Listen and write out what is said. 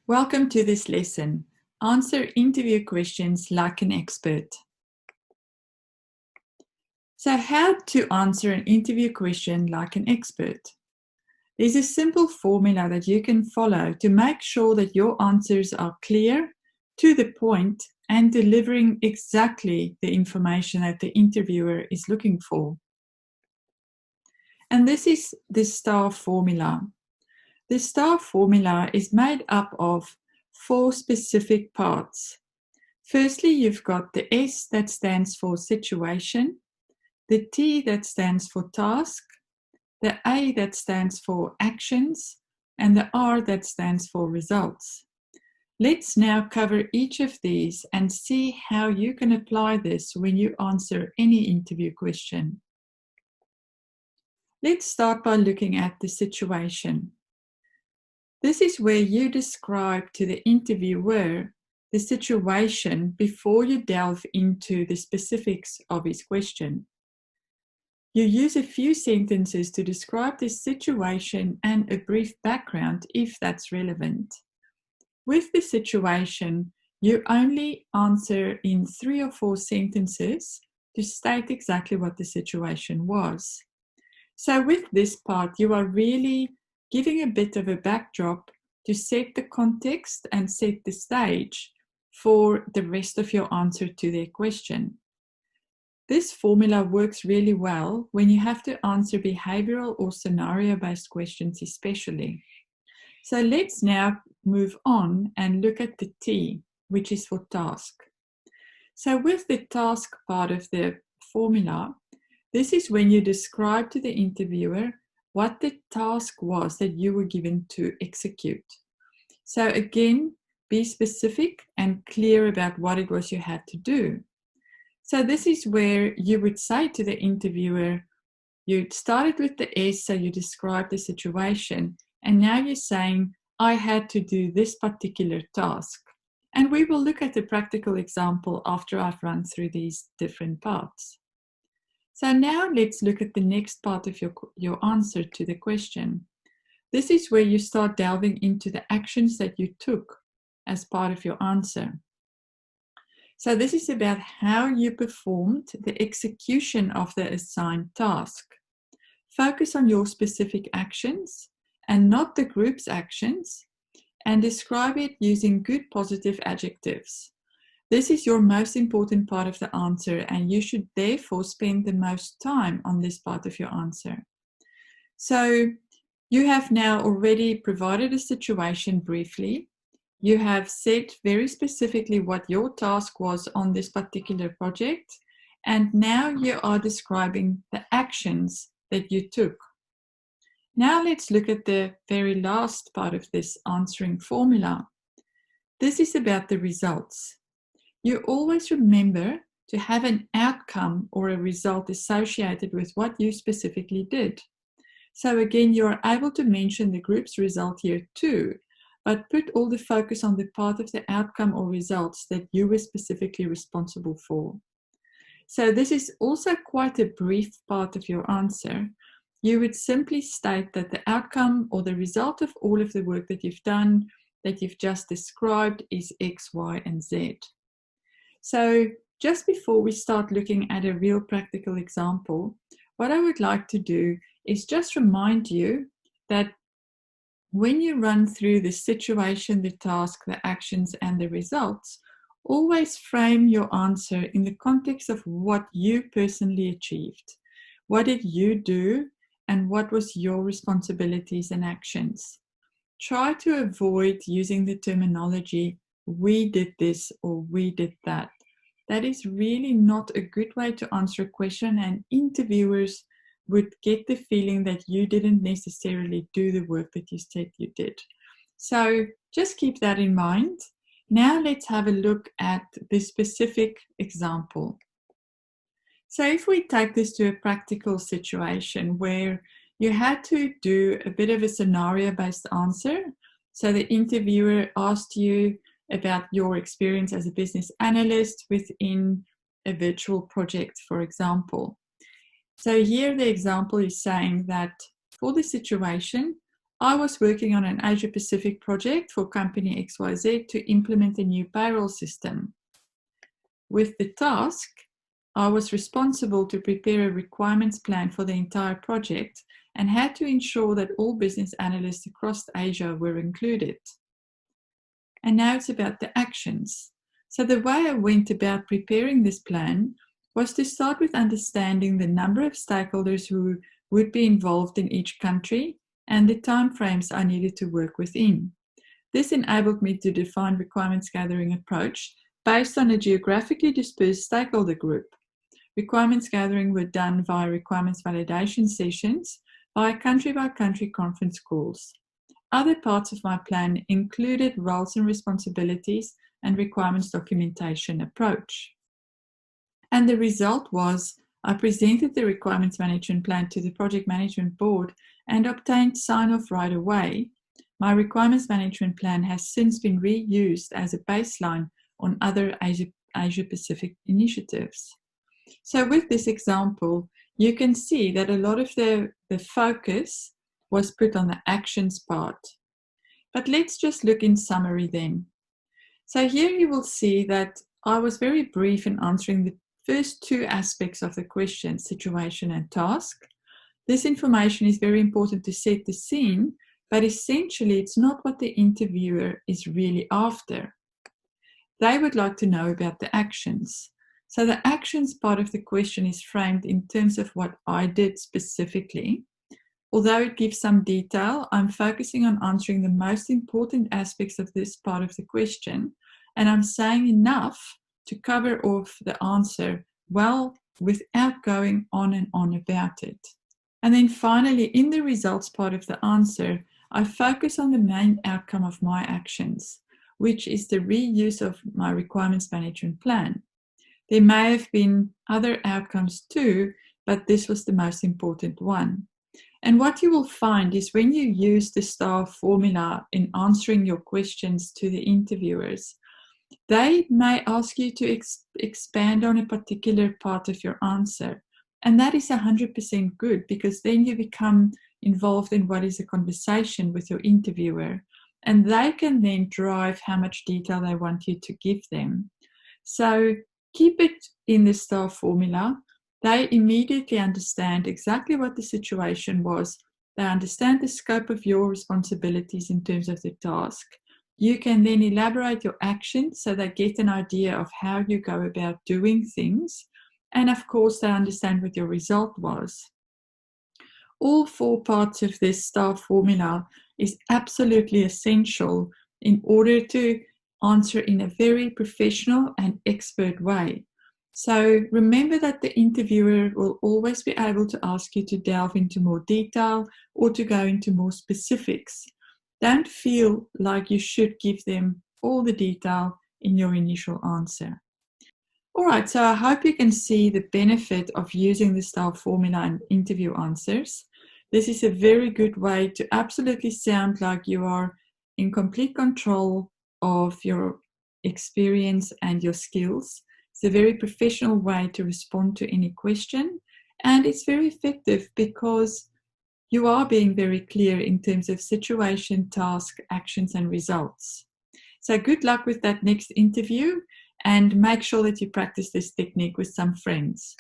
Welcome to this lesson. Answer interview questions like an expert. So, how to answer an interview question like an expert? There's a simple formula that you can follow to make sure that your answers are clear, to the point, and delivering exactly the information that the interviewer is looking for. And this is the STAR formula. The STAR formula is made up of 4 specific parts. Firstly, you've got the S that stands for situation, the T that stands for task, the A that stands for actions, and the R that stands for results. Let's now cover each of these and see how you can apply this when you answer any interview question. Let's start by looking at the situation. This is where you describe to the interviewer the situation before you delve into the specifics of his question. You use a few sentences to describe the situation and a brief background if that's relevant. With the situation, you only answer in 3 or 4 sentences to state exactly what the situation was. So with this part, you are really giving a bit of a backdrop to set the context and set the stage for the rest of your answer to their question. This formula works really well when you have to answer behavioral or scenario-based questions especially. So let's now move on and look at the T, which is for task. So with the task part of the formula, this is when you describe to the interviewer what the task was that you were given to execute. So again, be specific and clear about what it was you had to do. So this is where you would say to the interviewer, you started with the S, so you described the situation, and now you're saying, I had to do this particular task. And we will look at the practical example after I've run through these different parts. So now let's look at the next part of your answer to the question. This is where you start delving into the actions that you took as part of your answer. So this is about how you performed the execution of the assigned task. Focus on your specific actions and not the group's actions, and describe it using good positive adjectives. This is your most important part of the answer, and you should therefore spend the most time on this part of your answer. So you have now already provided a situation briefly. You have said very specifically what your task was on this particular project, and now you are describing the actions that you took. Now let's look at the very last part of this answering formula. This is about the results. You always remember to have an outcome or a result associated with what you specifically did. So again, you are able to mention the group's result here too, but put all the focus on the part of the outcome or results that you were specifically responsible for. So this is also quite a brief part of your answer. You would simply state that the outcome or the result of all of the work that you've done, that you've just described, is X, Y, and Z. So just before we start looking at a real practical example, what I would like to do is just remind you that when you run through the situation, the task, the actions, and the results, always frame your answer in the context of what you personally achieved. What did you do, and what was your responsibilities and actions? Try to avoid using the terminology, we did this or we did that. That is really not a good way to answer a question, and interviewers would get the feeling that you didn't necessarily do the work that you said you did. So just keep that in mind. Now let's have a look at the specific example. So if we take this to a practical situation where you had to do a bit of a scenario-based answer, so the interviewer asked you about your experience as a business analyst within a virtual project, for example. So here the example is saying that for the situation, I was working on an Asia Pacific project for company XYZ to implement a new payroll system. With the task, I was responsible to prepare a requirements plan for the entire project and had to ensure that all business analysts across Asia were included. And now it's about the actions. So the way I went about preparing this plan was to start with understanding the number of stakeholders who would be involved in each country and the timeframes I needed to work within. This enabled me to define requirements gathering approach based on a geographically dispersed stakeholder group. Requirements gathering were done via requirements validation sessions, via country-by-country conference calls. Other parts of my plan included roles and responsibilities and requirements documentation approach. And the result was I presented the requirements management plan to the project management board and obtained sign-off right away. My requirements management plan has since been reused as a baseline on other Asia Pacific initiatives. So with this example, you can see that a lot of the focus was put on the actions part. But let's just look in summary then. So here you will see that I was very brief in answering the first two aspects of the question, situation and task. This information is very important to set the scene, but essentially it's not what the interviewer is really after. They would like to know about the actions. So the actions part of the question is framed in terms of what I did specifically. Although it gives some detail, I'm focusing on answering the most important aspects of this part of the question, and I'm saying enough to cover off the answer well without going on and on about it. And then finally, in the results part of the answer, I focus on the main outcome of my actions, which is the reuse of my requirements management plan. There may have been other outcomes too, but this was the most important one. And what you will find is when you use the STAR formula in answering your questions to the interviewers, they may ask you to expand on a particular part of your answer. And that is 100% good, because then you become involved in what is a conversation with your interviewer, and they can then drive how much detail they want you to give them. So keep it in the STAR formula. They immediately understand exactly what the situation was. They understand the scope of your responsibilities in terms of the task. You can then elaborate your actions so they get an idea of how you go about doing things. And of course, they understand what your result was. All four parts of this STAR formula is absolutely essential in order to answer in a very professional and expert way. So remember that the interviewer will always be able to ask you to delve into more detail or to go into more specifics. Don't feel like you should give them all the detail in your initial answer. All right, so I hope you can see the benefit of using the STAR formula in interview answers. This is a very good way to absolutely sound like you are in complete control of your experience and your skills. It's a very professional way to respond to any question, and it's very effective because you are being very clear in terms of situation, task, actions, and results. So good luck with that next interview, and make sure that you practice this technique with some friends.